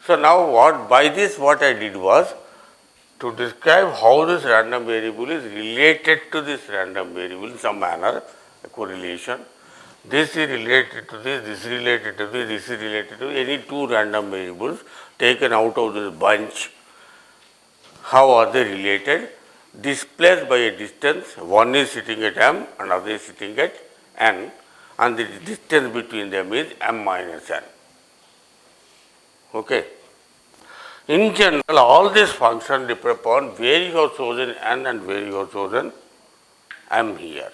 So now by this what I did was to describe how this random variable is related to this random variable in some manner, a correlation. This is related to this is related to this is related to any two random variables taken out of this bunch. How are they related? Displaced by a distance, one is sitting at m and other is sitting at n, and the distance between them is m minus n. Okay. In general, all these functions depend upon where you have chosen n and where you have chosen m here.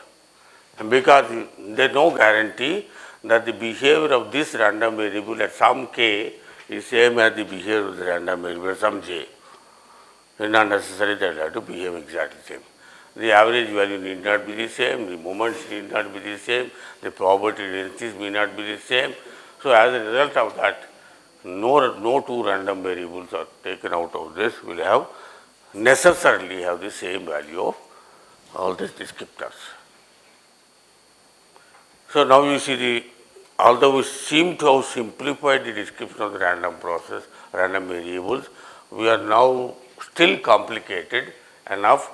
And because there is no guarantee that the behavior of this random variable at some k is same as the behavior of the random variable at some j. It is not necessary that they have to behave exactly the same. The average value need not be the same, the moments need not be the same, the probability densities may not be the same. So as a result of that, no two random variables are taken out of this will have necessarily have the same value of all these descriptors. So now you see although we seem to have simplified the description of the random process, random variables, we are now still complicated enough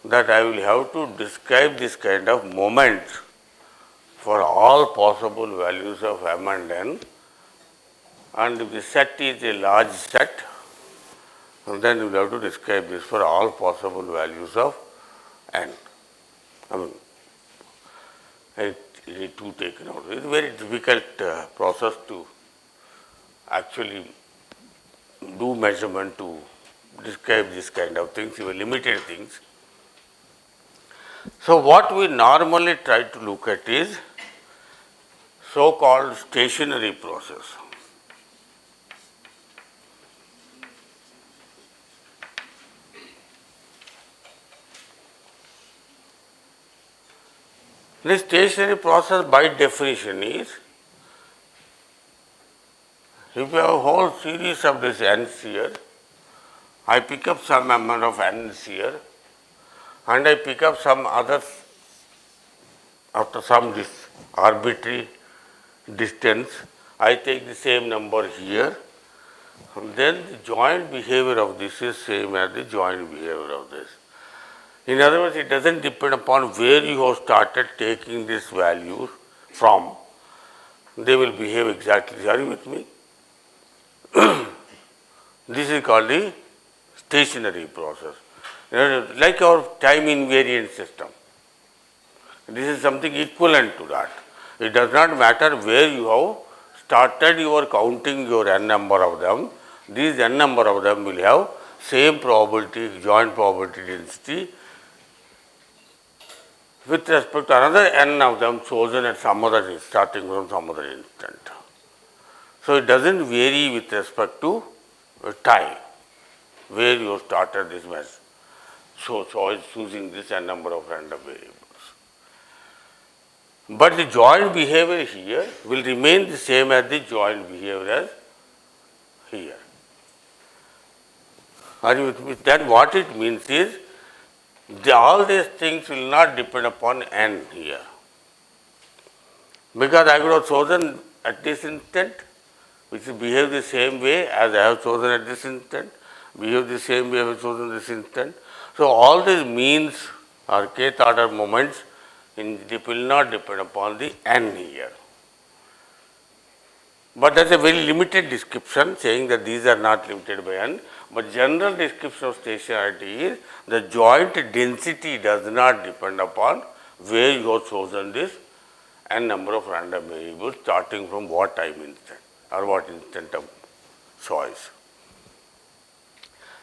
that I will have to describe this kind of moments for all possible values of m and n, and if the set is a large set, then we will have to describe this for all possible values of n. I mean, it is two taken out. It is a very difficult process to actually do measurement to describe this kind of things, even limited things. So what we normally try to look at is so-called stationary process. The stationary process by definition is, if you have a whole series of this n's here, I pick up some amount of n's here and I pick up some others after some this arbitrary distance, I take the same number here, and then the joint behavior of this is same as the joint behavior of this. In other words, it does not depend upon where you have started taking these values from, they will behave exactly. Are you with me? This is called the stationary process, like our time invariant system. This is something equivalent to that. It does not matter where you have started your counting your n number of them, these n number of them will have same probability, joint probability density with respect to another n of them chosen at some other, starting from some other instant. So it does not vary with respect to time, where you started this mess. So choice choosing this n number of random variables. But the joint behavior here will remain the same as the joint behavior as here. Are you with me? Then what it means is, all these things will not depend upon n here, because I could have chosen at this instant, which will behave the same way as I have chosen at this instant, behave the same way I have chosen this instant. So all these means or kth order moments it will not depend upon the n here. But that is a very limited description saying that these are not limited by n, but general description of stationarity is the joint density does not depend upon where you have chosen this n number of random variables starting from what time instant or what instant of choice.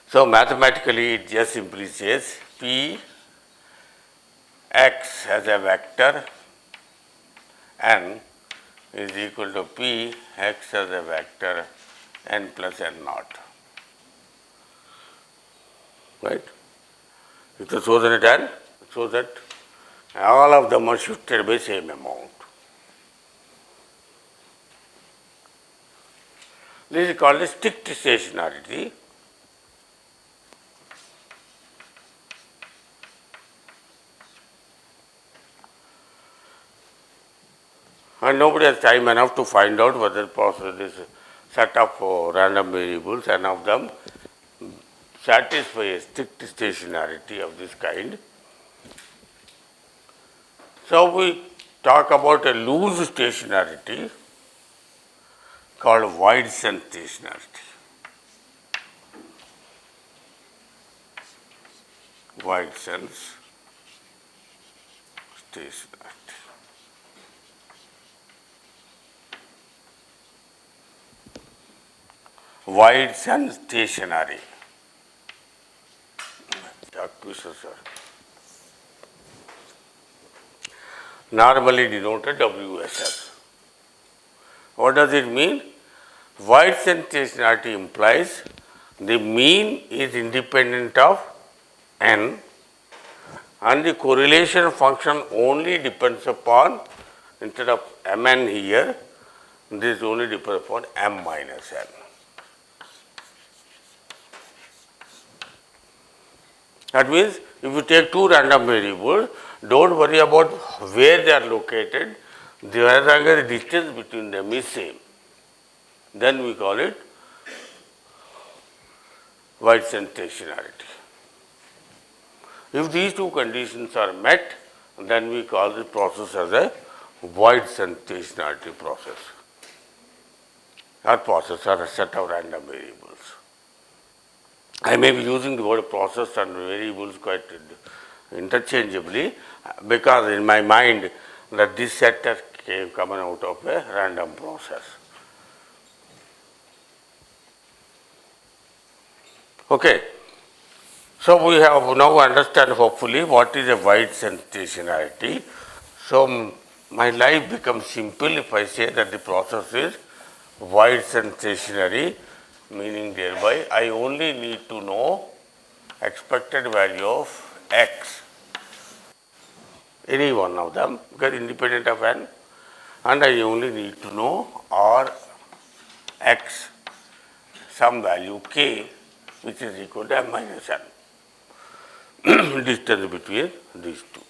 So mathematically it just simply says P x as a vector n is equal to P x as a vector n plus n naught. Right? If you chosen it n, so that all of them are shifted by same amount. This is called a strict stationarity. And nobody has time enough to find out whether process is set of random variables, and of them satisfy a strict stationarity of this kind. So we talk about a loose stationarity called wide-sense stationarity. Wide-sense stationarity. Wide-sense stationary. Dr. Sir. Normally denoted WSS. What does it mean? Wide-sense stationarity implies the mean is independent of n and the correlation function only depends upon, instead of mn here, this only depends upon m minus n. That means if you take two random variables, don't worry about where they are located, as long as the distance between them is same. Then we call it wide-sense stationarity. If these two conditions are met, then we call this process as a wide-sense stationarity process. That process are a set of random variables. I may be using the word process and variables quite interchangeably because in my mind that this set has coming out of a random process. Okay. So we have now understand hopefully what is a wide-sense stationarity. So my life becomes simple if I say that the process is wide-sense stationary, meaning thereby I only need to know expected value of x, any one of them, because independent of n, and I only need to know r x some value k which is equal to m minus n. Distance between these two.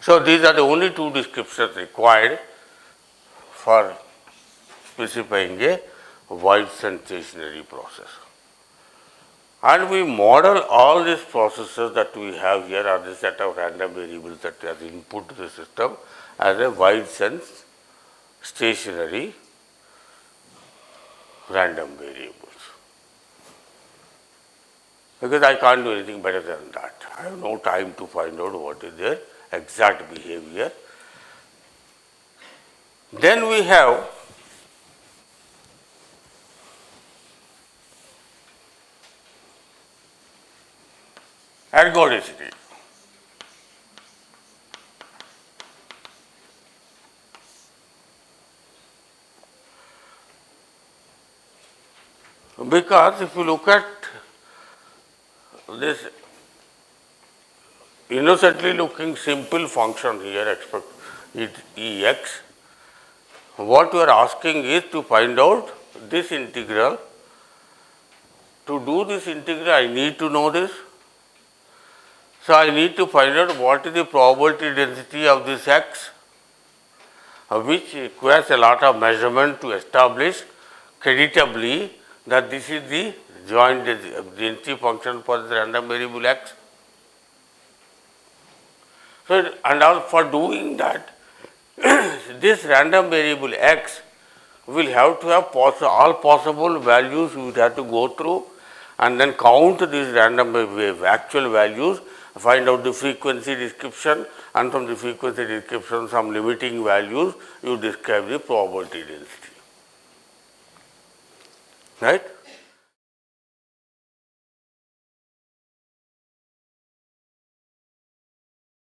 So these are the only two descriptions required for specifying a wide-sense stationary process. And we model all these processes that we have here, or the set of random variables that are input to the system, as a wide-sense stationary random variables. Because I can't do anything better than that. I have no time to find out what is their exact behavior. Then we have ergodicity. Because if you look at this innocently looking simple function here, expect it Ex, what you are asking is to find out this integral. To do this integral, I need to know this. So I need to find out what is the probability density of this x, which requires a lot of measurement to establish creditably that this is the joint density function for the random variable x. So, and for doing that, this random variable x will have to have all possible values we would have to go through and then count these random actual values, find out the frequency description, and from the frequency description some limiting values you describe the probability density. Right?